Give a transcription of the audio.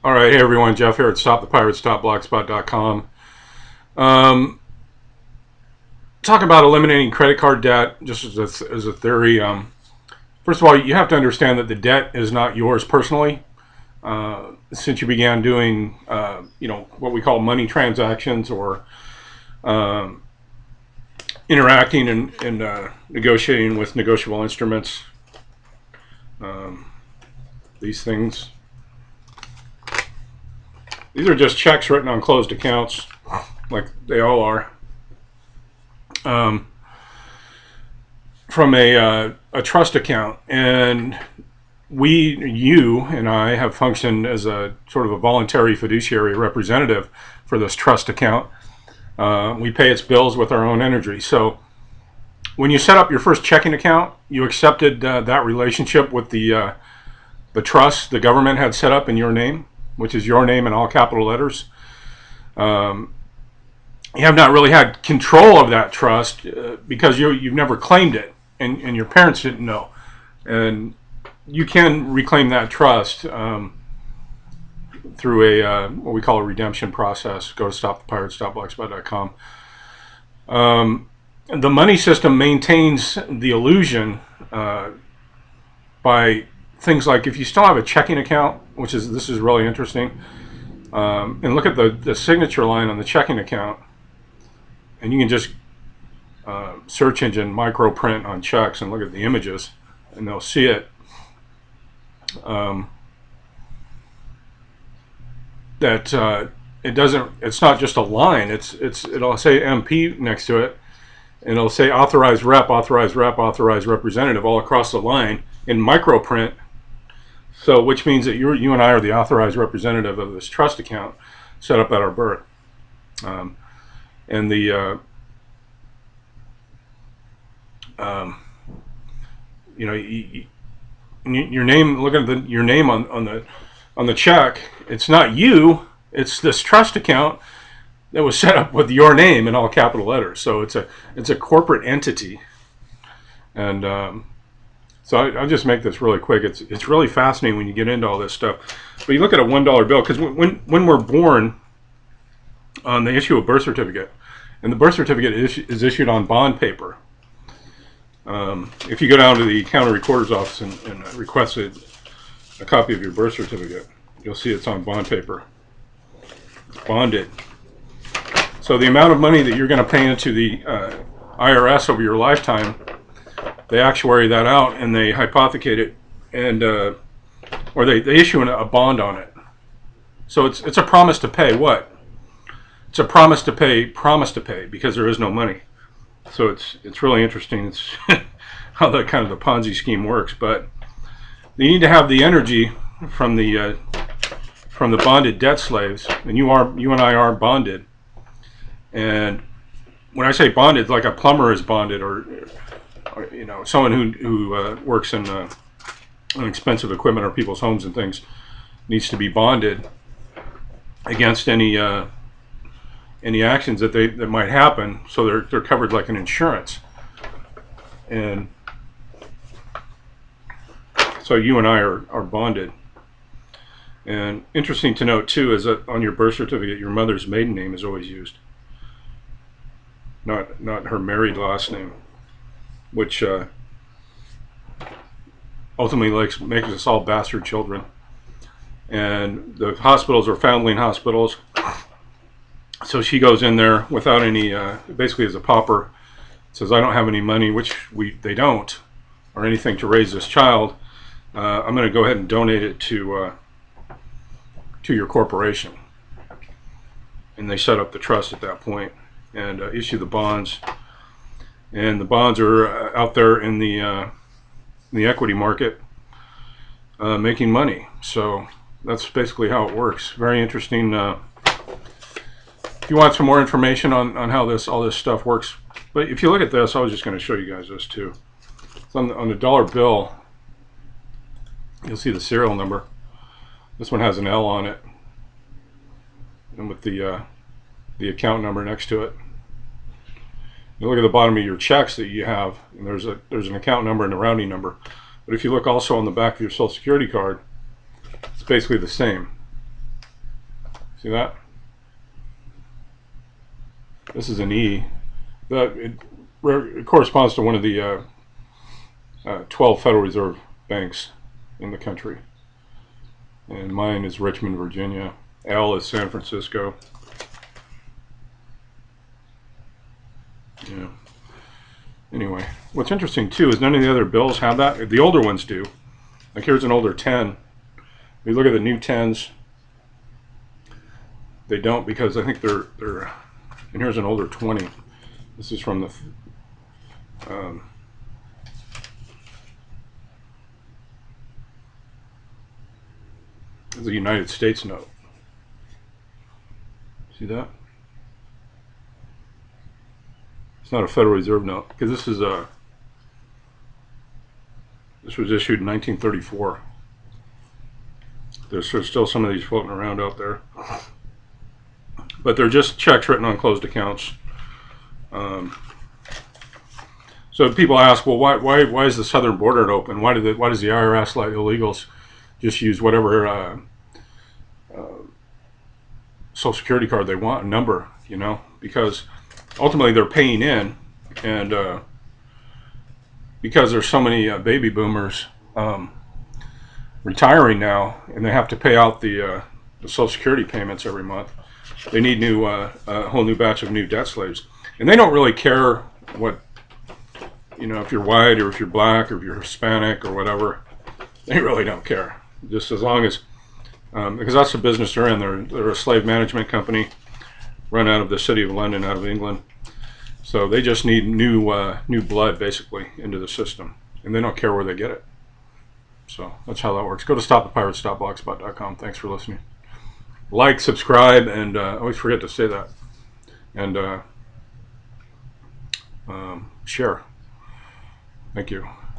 All right, hey everyone, Jeff here at stopthepirates.blogspot.com. Talk about eliminating credit card debt just as a theory. First of all, you have to understand that the debt is not yours personally. Since you began doing, what we call money transactions or interacting and negotiating with negotiable instruments, these things. These are just checks written on closed accounts, like they all are, from a trust account. And you and I have functioned as a sort of a voluntary fiduciary representative for this trust account. We pay its bills with our own energy. So when you set up your first checking account, you accepted that relationship with the trust the government had set up in your name, which is your name in all capital letters. You have not really had control of that trust because you've never claimed it, and your parents didn't know. And you can reclaim that trust through a what we call a redemption process. Go to stopthepirates.blogspot.com. The money system maintains the illusion by things like, if you still have a checking account, this is really interesting, and look at the signature line on the checking account, and you can just search engine micro print on checks and look at the images, and they'll see it. It's not just a line. It'll say MP next to it, and it'll say authorized rep, authorized rep, authorized representative all across the line in micro print. So, which means that you and I are the authorized representative of this trust account set up at our birth. And the your name. Look at your name on the check. It's not you. It's this trust account that was set up with your name in all capital letters. So it's a corporate entity, and so I'll just make this really quick. It's really fascinating when you get into all this stuff. But you look at a $1 bill, because when we're born, they issue a birth certificate, and the birth certificate is issued on bond paper. If you go down to the county recorder's office and request a copy of your birth certificate, you'll see it's on bond paper. It's bonded. So the amount of money that you're going to pay into the IRS over your lifetime, they actuary that out and they hypothecate it, and or they issue a bond on it. So it's a promise to pay what? It's a promise to pay, because there is no money. So it's really interesting. It's how that kind of the Ponzi scheme works. But you need to have the energy from the bonded debt slaves, and you and I are bonded. And when I say bonded, like a plumber is bonded, or someone who works in expensive equipment or people's homes and things needs to be bonded against any actions that might happen, so they're covered like an insurance. And so you and I are bonded. And interesting to note too is that on your birth certificate, your mother's maiden name is always used, not her married last name, which ultimately makes us all bastard children. And the hospitals are foundling hospitals. So she goes in there without any, basically as a pauper, says, I don't have any money, which they don't, or anything to raise this child. I'm going to go ahead and donate it to your corporation. And they set up the trust at that point and issue the bonds. And the bonds are out there in the equity market making money. So that's basically how it works. Very interesting. If you want some more information on how all this stuff works, but if you look at this, I was just going to show you guys this too. It's on the dollar bill, you'll see the serial number. This one has an L on it, and with the account number next to it. You look at the bottom of your checks that you have, and there's an account number and a rounding number. But if you look also on the back of your Social Security card, it's basically the same. See that? This is an E. It corresponds to one of the 12 Federal Reserve banks in the country. And mine is Richmond, Virginia. L is San Francisco. Yeah. Anyway, what's interesting too is none of the other bills have that. The older ones do. Like here's an older 10. We look at the new 10s. They don't, because I think they're. And here's an older 20. This is from the. It's a United States note. See that? It's not a Federal Reserve note, because this is a. This was issued in 1934. There's still some of these floating around out there, but they're just checks written on closed accounts. So people ask, well, why is the southern border open? Why does the IRS let illegals just use whatever Social Security card they want, a number, you know? Because ultimately they're paying in, and because there's so many baby boomers retiring now, and they have to pay out the Social Security payments every month, they need a whole new batch of new debt slaves. And they don't really care what, you know, if you're white or if you're black or if you're Hispanic or whatever. They really don't care. Just as long as, because that's the business they're in. They're a slave management company run out of the city of London, out of England. So they just need new blood, basically, into the system. And they don't care where they get it. So that's how that works. Go to stopthepirates.blogspot.com. Thanks for listening. Like, subscribe, and I always forget to say that. And share. Thank you.